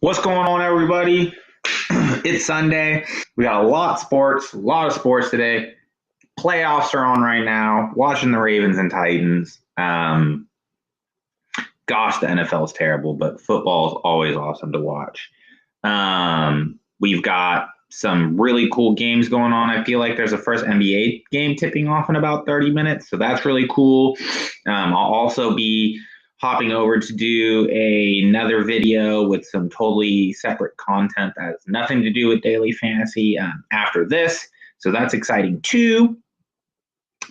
What's going on, everybody? It's Sunday. We got a lot of sports today. Playoffs are on right now. Watching the Ravens and Titans. Gosh, the NFL is terrible, but football is always awesome to watch. We've got some really cool games going on. I feel like there's a first NBA game tipping off in about 30 minutes, so that's really cool. I'll also be hopping over to do another video with some totally separate content that has nothing to do with daily fantasy after this. So that's exciting too.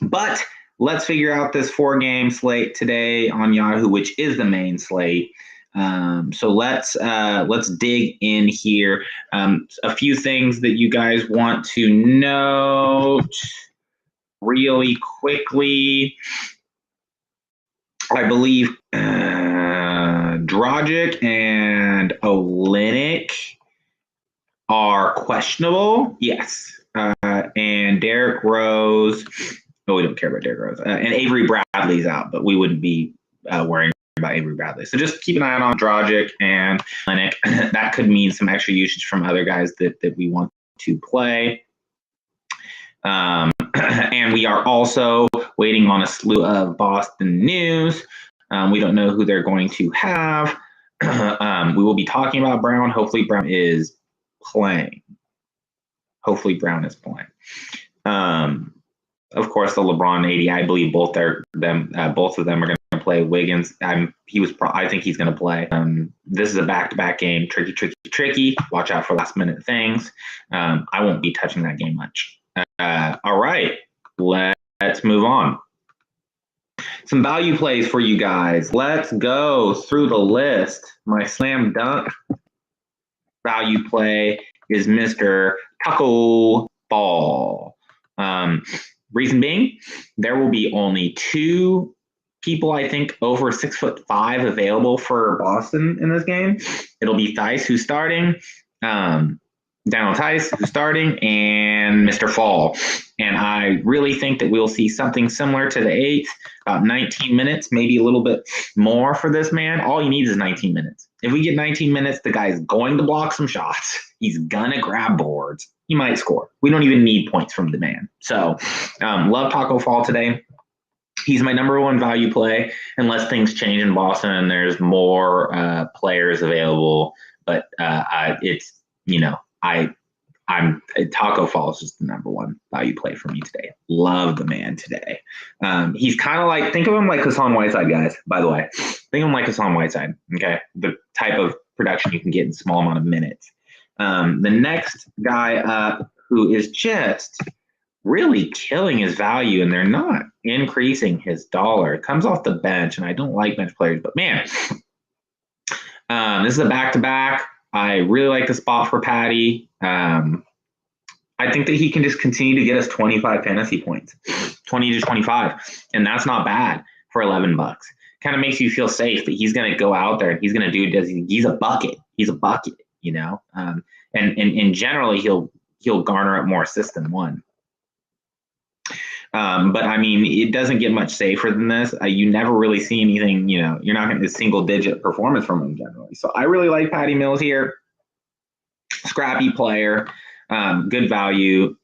But let's figure out this 4-game slate today on Yahoo, which is the main slate. So let's dig in here. A few things that you guys want to note really quickly. I believe Dragic and Olenek are questionable. Yes. And Derrick Rose. Oh, we don't care about Derrick Rose. And Avery Bradley's out, but we wouldn't be worrying about Avery Bradley. So just keep an eye on Dragic and Olenek. That could mean some extra usage from other guys that we want to play. And we are also waiting on a slew of Boston news. We don't know who they're going to have. We will be talking about Brown. Hopefully Brown is playing. Of course, the LeBron 80. I believe both of them are going to play. Wiggins, I think he's going to play. This is a back-to-back game. Tricky. Watch out for last-minute things. I won't be touching that game much. All right, let's move on. Some value plays for you guys. Let's go through the list. My slam dunk value play is Mr. Taco Fall. Reason being, there will be only 2 people, I think, over 6'5" available for Boston in this game. It'll be Theis, who's starting. Daniel Theis, who's starting, and Mr. Fall. And I really think that we'll see something similar to the 8th, about 19 minutes, maybe a little bit more for this man. All he needs is 19 minutes. If we get 19 minutes, the guy's going to block some shots. He's going to grab boards. He might score. We don't even need points from the man. So love Taco Fall today. He's my number 1 value play, unless things change in Boston and there's more players available. But it's, I'm Taco Fall is just the number 1 value play for me today. Love the man today. He's kind of like, think of him like Hassan Whiteside, guys, by the way. Think of him like Hassan Whiteside, okay? The type of production you can get in a small amount of minutes. The next guy up who is just really killing his value, and they're not increasing his dollar. It comes off the bench, and I don't like bench players, but man, this is a back-to-back. I really like the spot for Patty. I think that he can just continue to get us 25 fantasy points, 20 to 25, and that's not bad for $11. Kind of makes you feel safe that he's going to go out there and he's going to do. He's a bucket. He's a bucket, and generally he'll garner up more assists than 1. But I mean, it doesn't get much safer than this. You never really see anything, you're not going to single-digit performance from him generally. So I really like Patty Mills here. Scrappy player, good value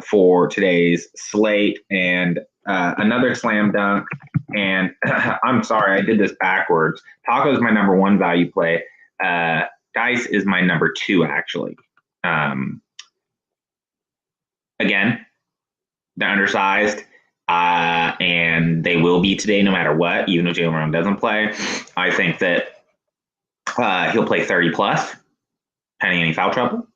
for today's slate, and another slam dunk. And I'm sorry, I did this backwards. Taco is my number 1 value play. Dice is my number 2, actually. Again, they're undersized, and they will be today no matter what, even if Jalen Brown doesn't play. I think that he'll play 30+, pending any foul trouble.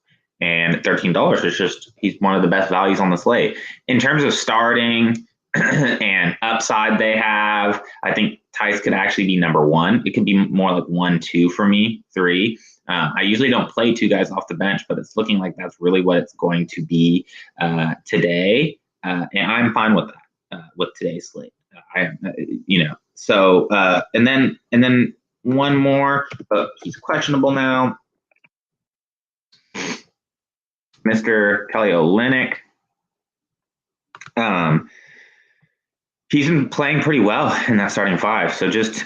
And at $13, it's just, he's one of the best values on the slate. In terms of starting and upside they have, I think Theis could actually be number 1. It could be more like 1, 2 for me, 3. I usually don't play 2 guys off the bench, but it's looking like that's really what it's going to be today. And I'm fine with that, with today's slate. So, and then one more, but he's questionable now. Mr. Kelly Olynyk. He's been playing pretty well in that starting 5, so just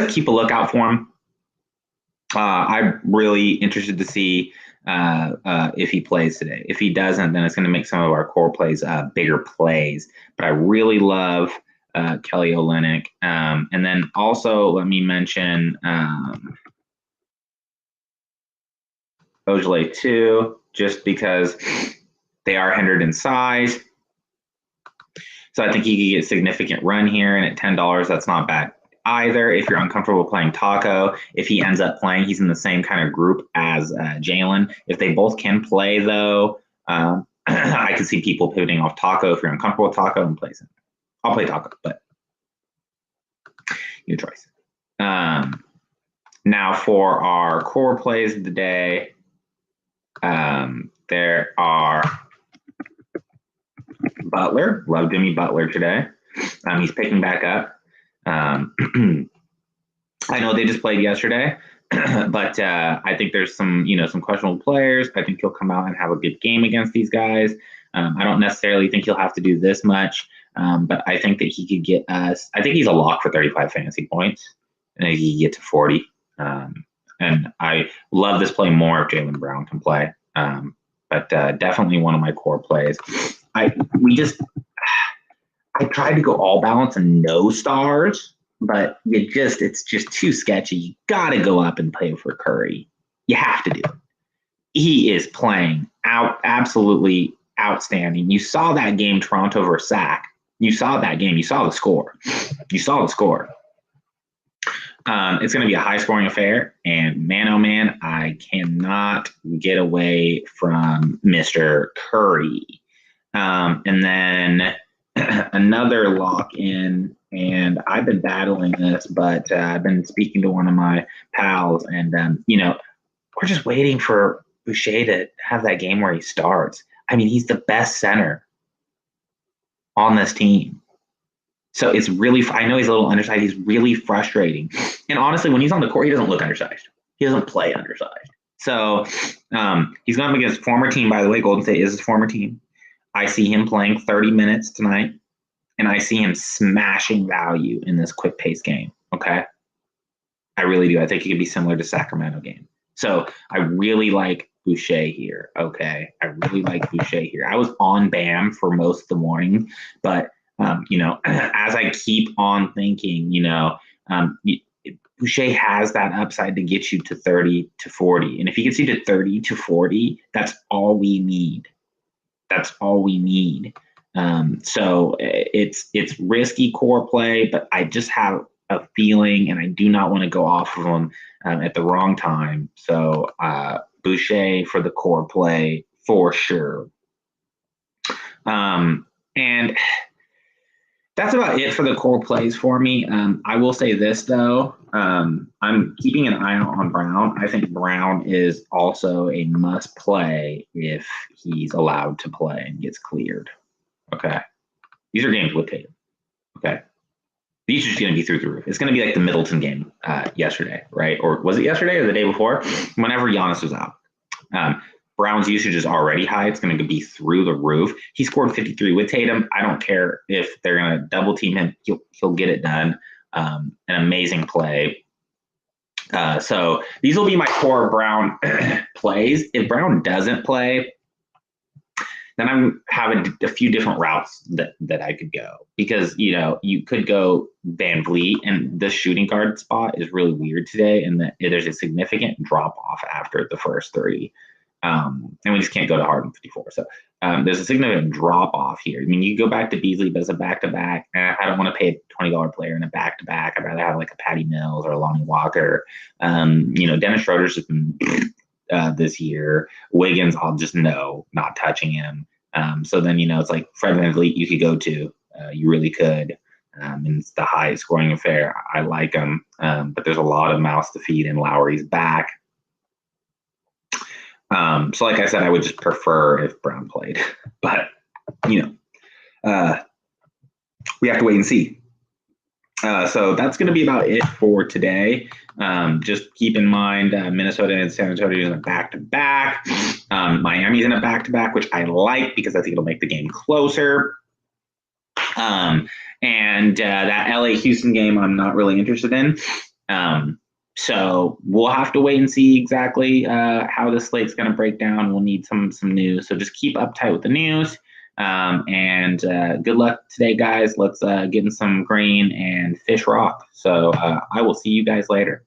keep a lookout for him. I'm really interested to see if he plays today. If he doesn't, then it's going to make some of our core plays bigger plays. But I really love Kelly Olynyk. And then also let me mention Ojale too, just because they are hindered in size. So I think he could get a significant run here. And at $10, that's not bad either. If you're uncomfortable playing Taco, if he ends up playing, he's in the same kind of group as Jalen. If they both can play, though, I could see people pivoting off Taco if you're uncomfortable with Taco and plays him. I'll play Taco, but your choice. Now for our core plays of the day, there are Butler. Love Jimmy Butler today. He's picking back up. I know they just played yesterday, but I think there's some questionable players. I think he'll come out and have a good game against these guys. I don't necessarily think he'll have to do this much, but I think that he could get us. I think he's a lock for 35 fantasy points, and he can get to 40. And I love this play more if Jaylen Brown can play. But definitely one of my core plays. I tried to go all balance and no stars, but it's just too sketchy. You got to go up and play for Curry. You have to do it. He is playing out absolutely outstanding. You saw that game, Toronto versus Sac. You saw that game. You saw the score. It's going to be a high-scoring affair, and man, oh man, I cannot get away from Mr. Curry. And then another lock-in, and I've been battling this, but I've been speaking to one of my pals, and we're just waiting for Boucher to have that game where he starts. I mean, he's the best center on this team. So it's really, I know he's a little undersized. He's really frustrating. And honestly, when he's on the court, he doesn't look undersized. He doesn't play undersized. So he's going up against his former team, by the way. Golden State is his former team. I see him playing 30 minutes tonight, and I see him smashing value in this quick pace game. Okay. I really do. I think it could be similar to Sacramento game. So I really like Boucher here. Okay. I really like Boucher here. I was on Bam for most of the morning, but as I keep on thinking, Boucher has that upside to get you to 30 to 40. And if he gets you to 30 to 40, that's all we need. So it's risky core play, but I just have a feeling, and I do not want to go off of him at the wrong time. So Boucher for the core play for sure. And that's about it for the core plays for me. I will say this, though. I'm keeping an eye on Brown. I think Brown is also a must play if he's allowed to play and gets cleared. Okay. These are games with Tatum. Okay. These are just going to be through the roof. It's going to be like the Middleton game yesterday, right? Or was it yesterday or the day before? Whenever Giannis was out. Brown's usage is already high. It's going to be through the roof. He scored 53 with Tatum. I don't care if they're going to double team him. He'll get it done. An amazing play. So these will be my core Brown plays. If Brown doesn't play, then I'm having a few different routes that I could go, because you could go Van Vliet, and the shooting guard spot is really weird today, and that there's a significant drop off after the first three. And we just can't go to Harden 54. So there's a significant drop off here. I mean, you go back to Beasley, but it's a back-to-back. And I don't want to pay a $20 player in a back-to-back. I'd rather have like a Patty Mills or a Lonnie Walker. Dennis Schroeder's just been this year. Wiggins, I'll just not touching him. So then, it's like Fred VanVleet you could go to. You really could. And it's the highest scoring affair. I like him. But there's a lot of mouths to feed, and Lowry's back. So like I said, I would just prefer if Brown played, but we have to wait and see. So that's going to be about it for today. Just keep in mind, Minnesota and San Antonio in a back-to-back. Miami's in a back-to-back, which I like because I think it'll make the game closer. And that LA Houston game, I'm not really interested in. So we'll have to wait and see exactly how the slate's going to break down. We'll need some news. So just keep uptight with the news. And good luck today, guys. Let's get in some green and fish rock. So I will see you guys later.